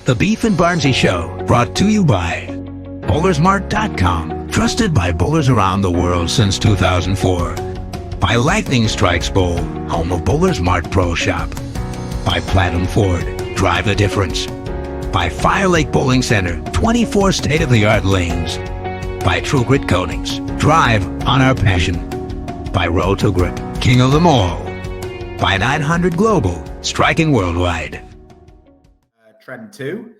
The Beef and Barnzy Show, brought to you by Bowlersmart.com, trusted by bowlers around the world since 2004. By Lightning Strikes Bowl, home of Bowlers Mart Pro Shop. By Platinum Ford, drive the difference. By Fire Lake Bowling Center, 24 state-of-the-art lanes. By True Grit Coatings, drive on our passion. By Roll to Grip, king of them all. By 900 Global, striking worldwide. Trend 2,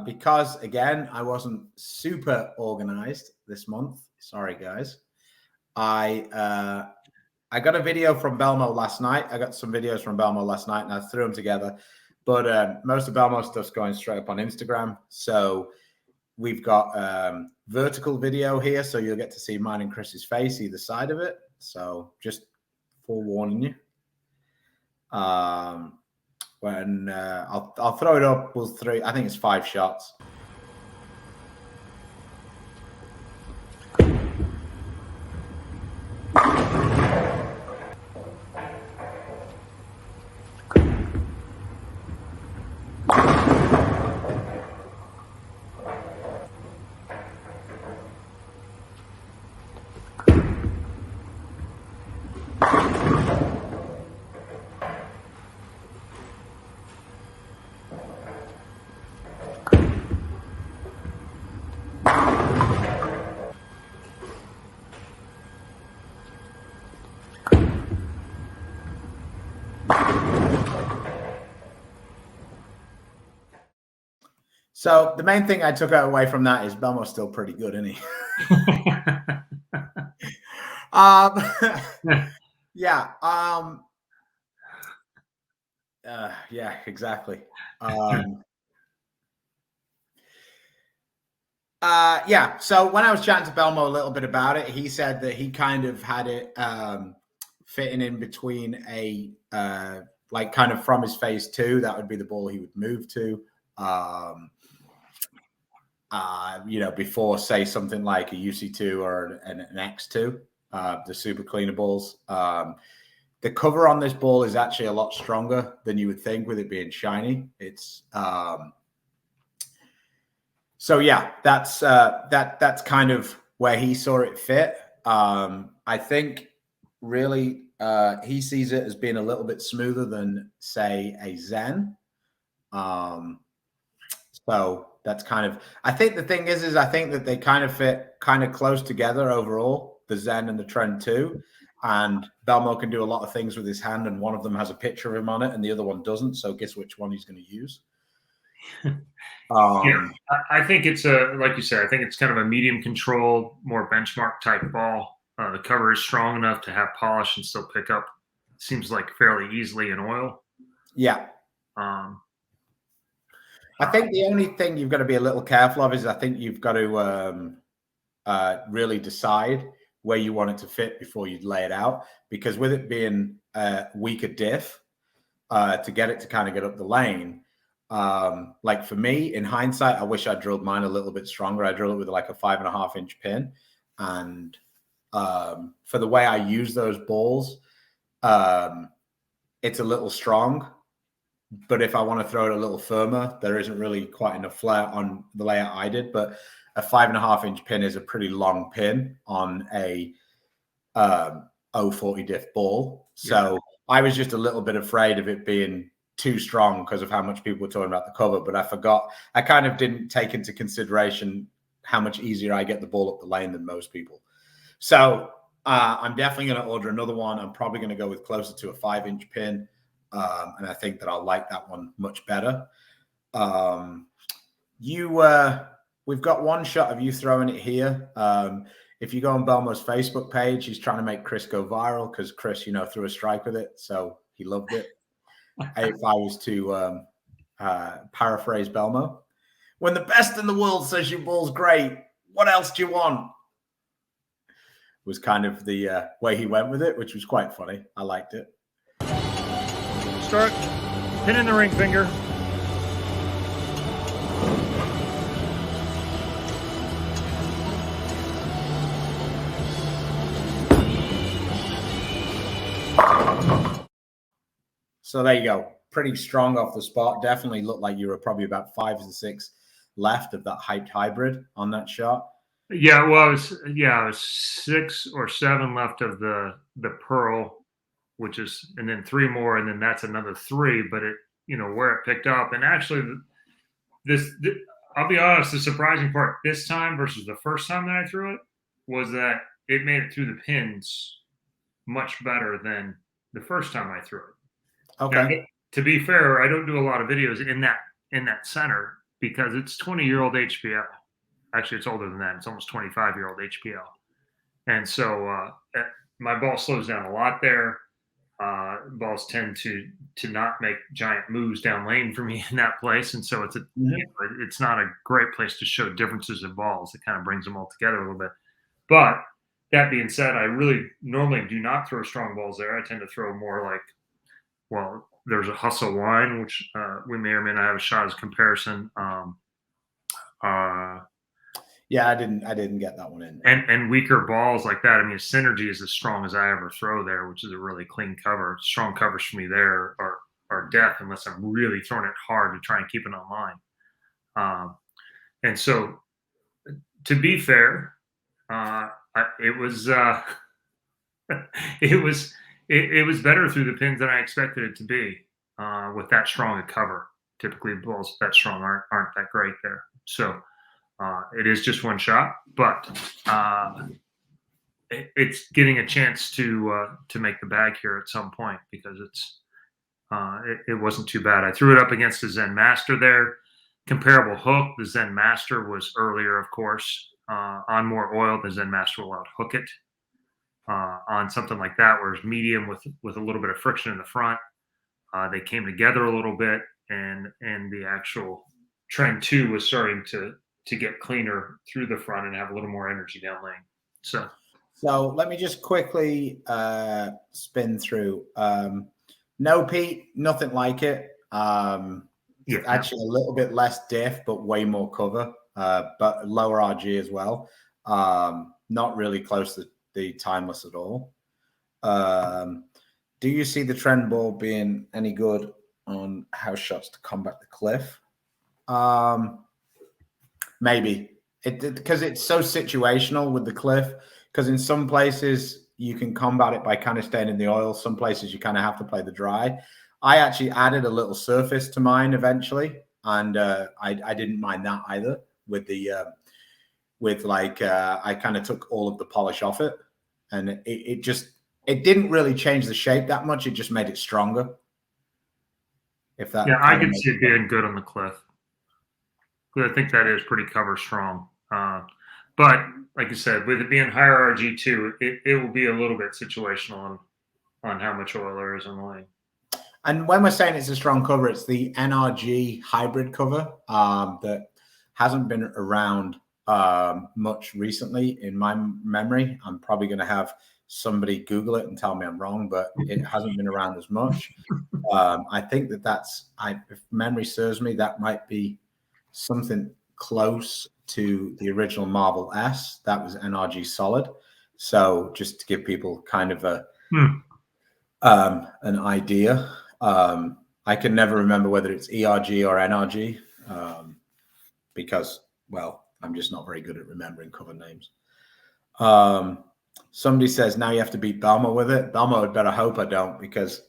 because again I wasn't super organized this month. Sorry guys. I got a video from Belmo last night. I got some videos from Belmo last night and I threw them together, but most of Belmo stuff's going straight up on Instagram. So we've got vertical video here, so you'll get to see mine and Chris's face either side of it. So just forewarning you. When I'll throw it up, I think it's 5 shots. So the main thing I took away from that is Belmo's still pretty good, isn't he? Yeah. Yeah, exactly. Yeah. So when I was chatting to Belmo a little bit about it, he said that he kind of had it fitting in between a like kind of from his phase 2. That would be the ball he would move to. You know, before say something like a UC2 or an X2, the super cleaner balls. The cover on this ball is actually a lot stronger than you would think with it being shiny. It's so yeah, that's kind of where he saw it fit. I think really he sees it as being a little bit smoother than say a Zen. So that's kind of, I think the thing is I think that they kind of fit kind of close together overall, the Zen and the Trend 2. And Belmo can do a lot of things with his hand, and one of them has a picture of him on it and the other one doesn't. So guess which one he's going to use. Yeah, I think it's like you said, I think it's kind of a medium control, more benchmark type ball. The cover is strong enough to have polish and still pick up, seems like fairly easily in oil. Yeah. I think the only thing you've got to be a little careful of is I think you've got to really decide where you want it to fit before you lay it out, because with it being a weaker diff, to get it to kind of get up the lane, like for me, in hindsight, I wish I drilled mine a little bit stronger. I drilled it with like a 5.5-inch pin, and for the way I use those balls, it's a little strong. But if I want to throw it a little firmer, there isn't really quite enough flare on the layout I did. But a 5.5-inch pin is a pretty long pin on a 040 diff ball. So yeah. I was just a little bit afraid of it being too strong because of how much people were talking about the cover. But I forgot, I kind of didn't take into consideration how much easier I get the ball up the lane than most people. So I'm definitely going to order another one. I'm probably going to go with closer to a 5-inch pin. And I think that I'll like that one much better. We've got one shot of you throwing it here. If you go on Belmo's Facebook page, he's trying to make Chris go viral because Chris, you know, threw a strike with it. So he loved it. If I was to paraphrase Belmo, when the best in the world says your ball's great, what else do you want? Was kind of the way he went with it, which was quite funny. I liked it. Start. Pin in the ring finger. So there you go. pretty strong off the spot. Definitely looked like you were probably about 5 to 6 left of that hyped hybrid on that shot. Yeah, well, I was 6 or 7 left of the pearl, which is, and then 3 more, and then that's another 3. But it, where it picked up, and actually, I'll be honest, the surprising part this time versus the first time that I threw it was that it made it through the pins much better than the first time I threw it. Okay. Now, to be fair, I don't do a lot of videos in that center because it's 20-year-old HPL. Actually, it's older than that. It's almost 25-year-old HPL. And so my ball slows down a lot there. Balls tend to not make giant moves down lane for me in that place. And so it's not a great place to show differences in balls. It kind of brings them all together a little bit. But that being said, I really normally do not throw strong balls there. I tend to throw more like, well, there's a hustle line, which we may or may not have a shot as comparison. Yeah, I didn't get that one in. And weaker balls like that. I mean, synergy is as strong as I ever throw there, which is a really clean cover. Strong covers for me there are death unless I'm really throwing it hard to try and keep it on line. And so, to be fair, it was it was better through the pins than I expected it to be with that strong a cover. Typically, balls that strong aren't that great there. So. It is just one shot, but it's getting a chance to make the bag here at some point because it wasn't too bad. I threw it up against the Zen Master there. Comparable hook. The Zen Master was earlier, of course. On more oil, the Zen Master will out hook it. On something like that, where it's medium with a little bit of friction in the front, they came together a little bit, and the actual Trend 2 was starting to get cleaner through the front and have a little more energy down lane. So let me just quickly spin through. No Pete, nothing like it. Actually a little bit less diff, but way more cover, but lower RG as well. Not really close to the timeless at all. Do you see the trend ball being any good on house shots to combat the cliff? Maybe because it's so situational with the cliff, because in some places you can combat it by kind of staying in the oil. Some places you kind of have to play the dry. I actually added a little surface to mine eventually, and I didn't mind that either with the I kind of took all of the polish off it, and it didn't really change the shape that much. It just made it stronger. If that, I could see it being good on the cliff. I think that is pretty cover strong. But like you said, with it being higher RG2, it will be a little bit situational on how much oil there is in the lane. And when we're saying it's a strong cover, it's the NRG hybrid cover that hasn't been around much recently in my memory. I'm probably going to have somebody Google it and tell me I'm wrong, but it hasn't been around as much. I think if memory serves me, that might be something close to the original Marvel S. That was NRG solid. So just to give people kind of an idea, I can never remember whether it's ERG or NRG because, well, I'm just not very good at remembering cover names. Somebody says now you have to beat Belmo with it. Belmo had better hope I don't, because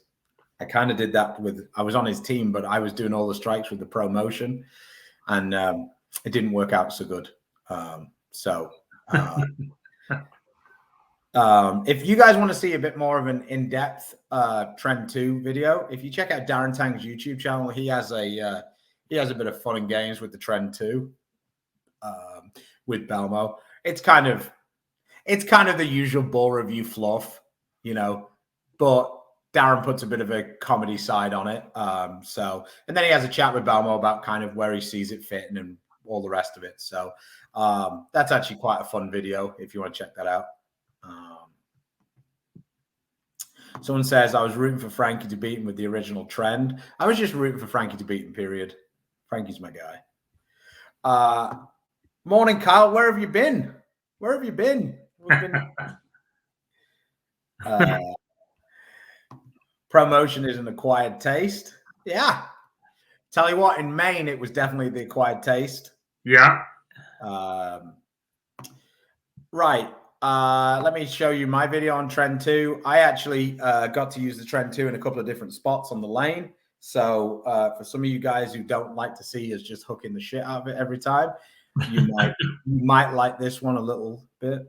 I kind of did that I was on his team, but I was doing all the strikes with the promotion. And it didn't work out so good. If you guys want to see a bit more of an in-depth Trend 2 video, if you check out Darren Tang's YouTube channel, he has a bit of fun and games with the Trend 2 with Belmo. It's kind of the usual ball review fluff, but Darren puts a bit of a comedy side on it. And then he has a chat with Belmo about kind of where he sees it fitting and all the rest of it. So that's actually quite a fun video if you want to check that out. Someone says, I was rooting for Frankie to beat him with the original Trend. I was just rooting for Frankie to beat him, period. Frankie's my guy. Morning, Kyle. Where have you been? We've been promotion is an acquired taste. Yeah. Tell you what, in Maine, it was definitely the acquired taste. Yeah. Right. Let me show you my video on Trend 2. I actually got to use the Trend 2 in a couple of different spots on the lane. So for some of you guys who don't like to see us just hooking the shit out of it every time, you might like this one a little bit.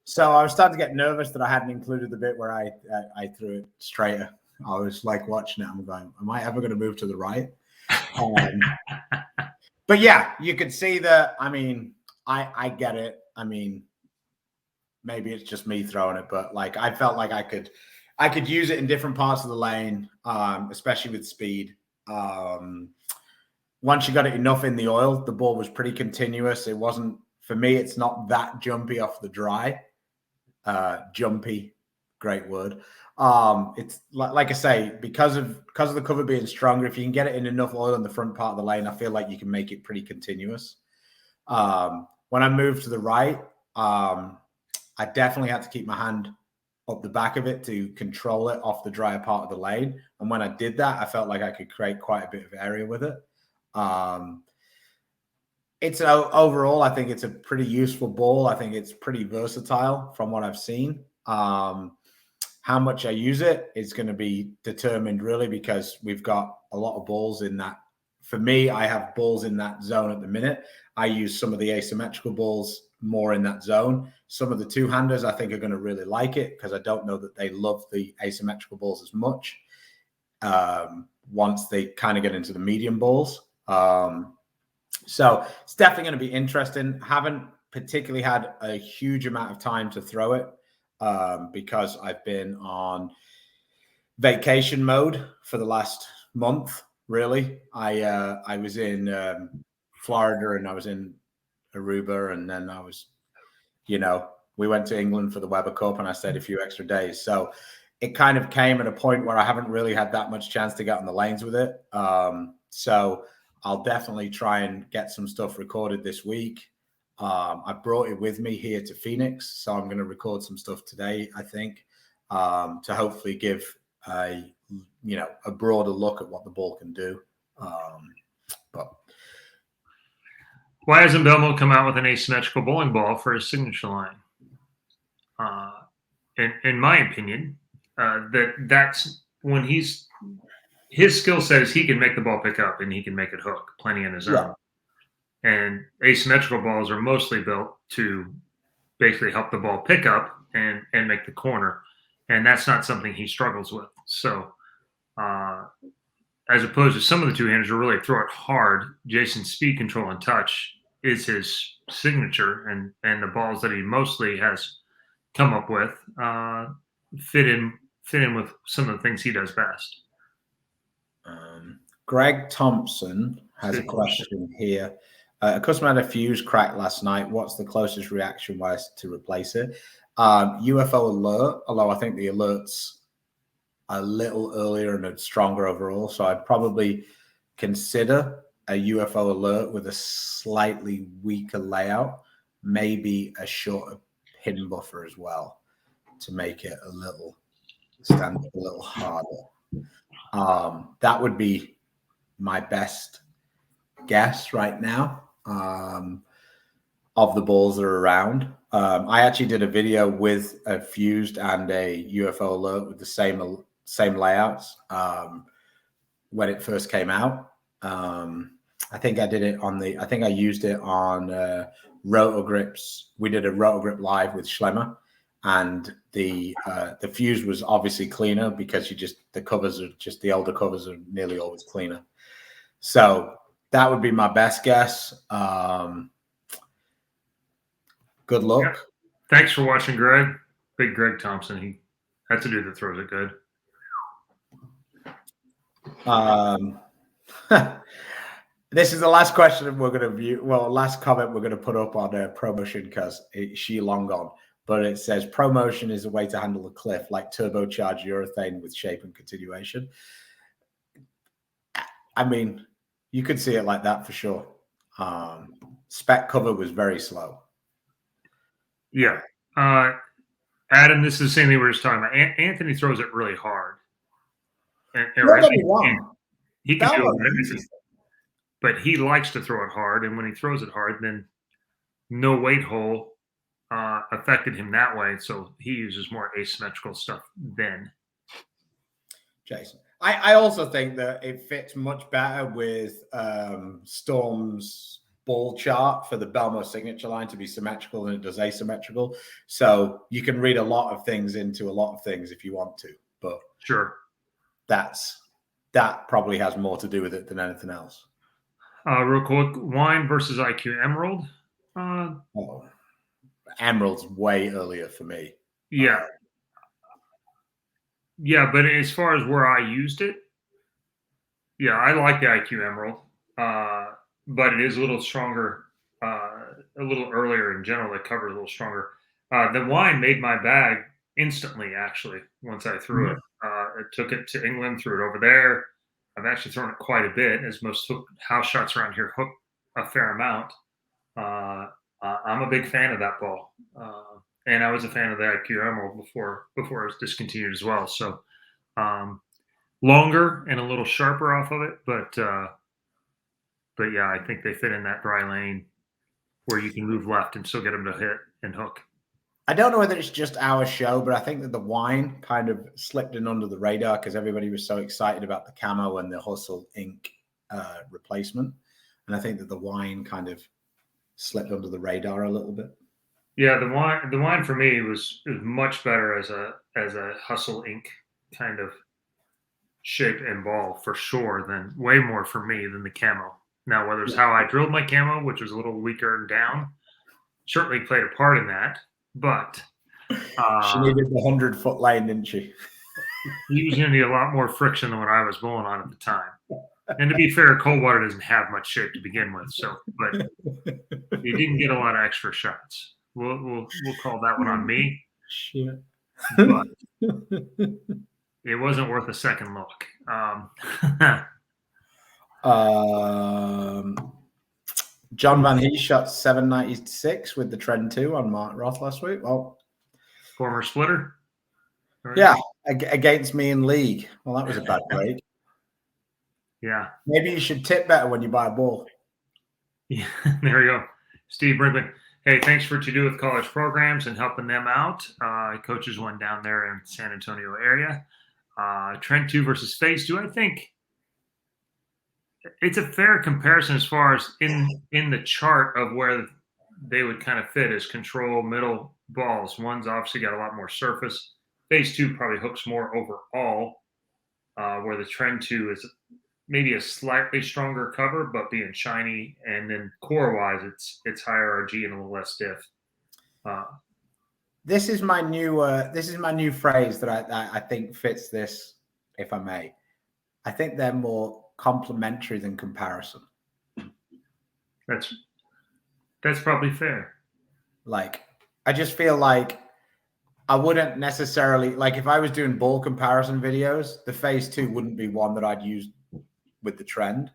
So I was starting to get nervous that I hadn't included the bit where I threw it straighter. I was like watching it. I'm going, am I ever going to move to the right? But yeah, you could see that. I mean, I get it. I mean, maybe it's just me throwing it, but like I felt like I could use it in different parts of the lane, especially with speed. Once you got it enough in the oil, the ball was pretty continuous. It wasn't, for me, it's not that jumpy off the dry. Jumpy, great word. It's like I say, because of the cover being stronger, if you can get it in enough oil in the front part of the lane, I feel like you can make it pretty continuous. When I moved to the right, I definitely had to keep my hand up the back of it to control it off the drier part of the lane. And when I did that, I felt like I could create quite a bit of area with it. It's overall, I think it's a pretty useful ball. I think it's pretty versatile from what I've seen. How much I use it is going to be determined really because we've got a lot of balls in that. For me, I have balls in that zone at the minute. I use some of the asymmetrical balls more in that zone. Some of the two-handers I think are going to really like it because I don't know that they love the asymmetrical balls as much once they kind of get into the medium balls. So it's definitely going to be interesting. Haven't particularly had a huge amount of time to throw it because I've been on vacation mode for the last month. Really, I was in Florida and I was in Aruba, and then I was, we went to England for the Weber Cup, and I stayed a few extra days. So it kind of came at a point where I haven't really had that much chance to get on the lanes with it. So I'll definitely try and get some stuff recorded this week. I brought it with me here to Phoenix, so I'm going to record some stuff today, I think, to hopefully give a broader look at what the ball can do. But why hasn't Belmonte come out with an asymmetrical bowling ball for his signature line? In my opinion, that's when his skill set is he can make the ball pick up and he can make it hook plenty in his own. And asymmetrical balls are mostly built to basically help the ball pick up and make the corner. And that's not something he struggles with. So as opposed to some of the two-handers who really throw it hard, Jason's speed control and touch is his signature. And the balls that he mostly has come up with fit in with some of the things he does best. Greg Thompson has a question here. A customer had a fuse crack last night. What's the closest reaction wise to replace it? UFO alert, although I think the alert's a little earlier and stronger overall. So I'd probably consider a UFO alert with a slightly weaker layout, maybe a shorter pin buffer as well to make it stand a little harder. That would be my best guess right now. of the balls that are around. I actually did a video with a fused and a UFO alert with the same layouts when it first came out. I think I did it on the. I think I used it on Rotor Grips. We did a Rotor Grip live with Schlemmer, and the fuse was obviously cleaner because the covers are just the older covers are nearly always cleaner. So that would be my best guess. Good luck. Yeah. Thanks for watching, Greg. Big Greg Thompson. That's a dude that throws it good. This is the last question we're going to view. Well, last comment we're going to put up on ProMotion because she long gone. But it says ProMotion is a way to handle a cliff, like turbocharged urethane with shape and continuation. I mean, you could see it like that for sure. Spec cover was very slow. Yeah. Adam, this is the same thing we were just talking about. Anthony throws it really hard. He can do it, but he likes to throw it hard. And when he throws it hard, then no weight hole affected him that way. So he uses more asymmetrical stuff then. Jason. I also think that it fits much better with Storm's ball chart for the Belmo signature line to be symmetrical than it does asymmetrical. So you can read a lot of things into a lot of things if you want to. But sure, that probably has more to do with it than anything else. Real quick, Wine versus IQ Emerald. Emerald's way earlier for me. Yeah. Yeah, but as far as where I used it, yeah, I like the IQ Emerald, but it is a little stronger, a little earlier in general. The cover is a little stronger. The Wine made my bag instantly, actually, once I threw it. I took it to England, threw it over there. I've actually thrown it quite a bit, as most house shots around here hook a fair amount. I'm a big fan of that ball. And I was a fan of the IQ Emerald before it was discontinued as well. So longer and a little sharper off of it, but yeah, I think they fit in that dry lane where you can move left and still get them to hit and hook. I don't know whether it's just our show, but I think that the Wine kind of slipped in under the radar because everybody was so excited about the camo and the Hustle ink replacement, and I think that the Wine kind of slipped under the radar a little bit. Yeah, the wine for me was much better as a Hustle ink kind of shape and ball for sure, than way more for me than the camo. Now, whether it's how I drilled my camo, which was a little weaker and down, certainly played a part in that. But she needed the 100-foot lane, didn't she? He was going to need a lot more friction than what I was bowling on at the time. And to be fair, Coldwater doesn't have much shape to begin with, but you didn't get a lot of extra shots. We'll call that one on me. Shit. But it wasn't worth a second look. John Van Hees shot 796 with the Trend 2 on Mark Roth last week. Well, former splitter. Right? Yeah, against me in league. Well, that was a bad break. Yeah. Maybe you should tip better when you buy a ball. Yeah, there we go. Steve Brinkman. Hey, thanks for what you do with college programs and helping them out. Coaches one down there in San Antonio area. Trend 2 versus Phase 2. I think it's a fair comparison as far as in the chart of where they would kind of fit as control middle balls. One's obviously got a lot more surface. Phase 2 probably hooks more overall, where the Trend 2 is maybe a slightly stronger cover, but being shiny. And then core-wise, it's higher RG and a little less stiff. This is my new phrase that I think fits this, if I may. I think they're more complementary than comparison. That's probably fair. Like, I just feel like I wouldn't necessarily, like, if I was doing ball comparison videos, the Phase 2 wouldn't be one that I'd use with the Trend.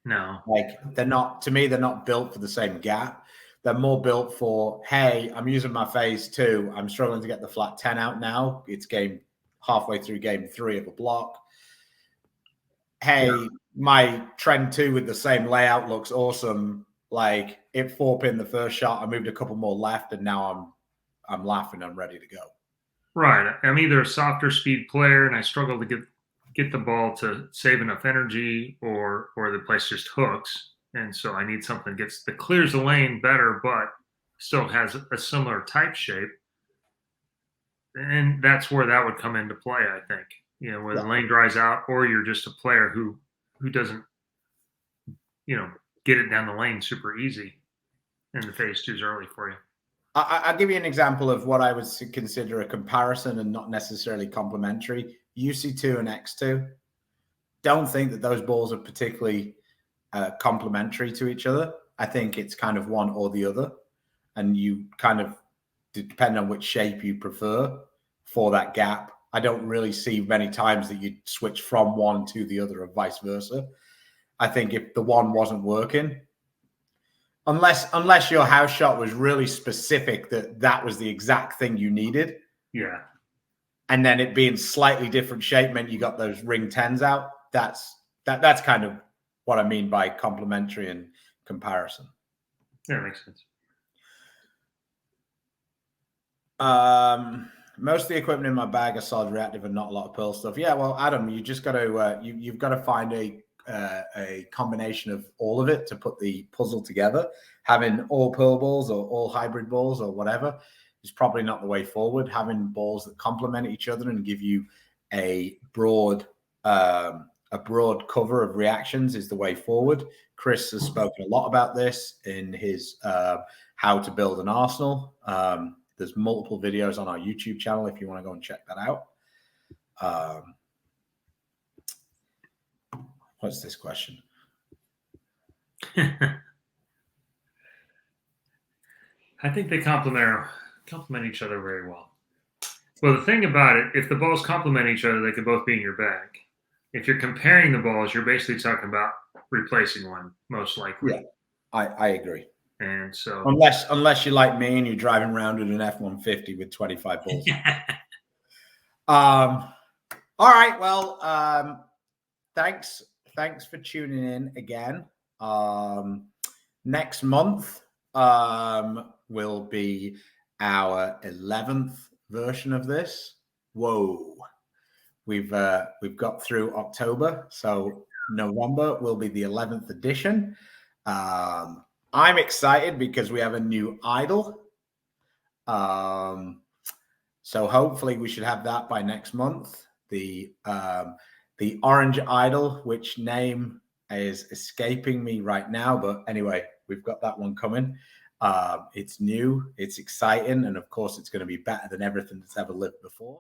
No. Like, they're not built for the same gap. They're more built for, hey, I'm using my Phase 2. I'm struggling to get the flat 10 out now. It's halfway through game 3 of a block. Hey, my Trend 2 with the same layout looks awesome. Like it 4-pin the first shot, I moved a couple more left, and now I'm laughing. I'm ready to go. Right. I'm either a softer speed player and I struggle to get the ball to save enough energy, or the place just hooks. And so I need something that clears the lane better, but still has a similar type shape. And that's where that would come into play, I think. Where the lane dries out, or you're just a player who doesn't, get it down the lane super easy, and the phase two's early for you. I'll give you an example of what I would consider a comparison and not necessarily complementary. UC2 and X2. Don't think that those balls are particularly complementary to each other. I think it's kind of one or the other, and you kind of depend on which shape you prefer for that gap. I don't really see many times that you switch from one to the other or vice versa. I think if the one wasn't working, unless your house shot was really specific that was the exact thing you needed. Yeah. And then it being slightly different shape meant you got those ring 10s out. That's kind of what I mean by complementary and comparison. Yeah, makes sense. Most of the equipment in my bag are solid reactive and not a lot of pearl stuff. Yeah, well, Adam, you just got to you've got to find a combination of all of it to put the puzzle together. Having all pearl balls or all hybrid balls or whatever is probably not the way forward. Having balls that complement each other and give you a broad cover of reactions is the way forward. Chris has spoken a lot about this in his How to Build an Arsenal. There's multiple videos on our YouTube channel if you want to go and check that out. What's this question? I think they complement each other very well. Well, the thing about it, if the balls complement each other, they could both be in your bag. If you're comparing the balls, you're basically talking about replacing one, most likely. Yeah, I agree. And so, unless you're like me and you're driving around with an F-150 with 25 balls. All right. Well, thanks for tuning in again. Next month will be our 11th version of this. Whoa. We've got through October, so November will be the 11th edition. I'm excited because we have a new idol. So hopefully we should have that by next month. The orange idol, which name is escaping me right now, but anyway, we've got that one coming. It's new, it's exciting, and of course it's going to be better than everything that's ever lived before.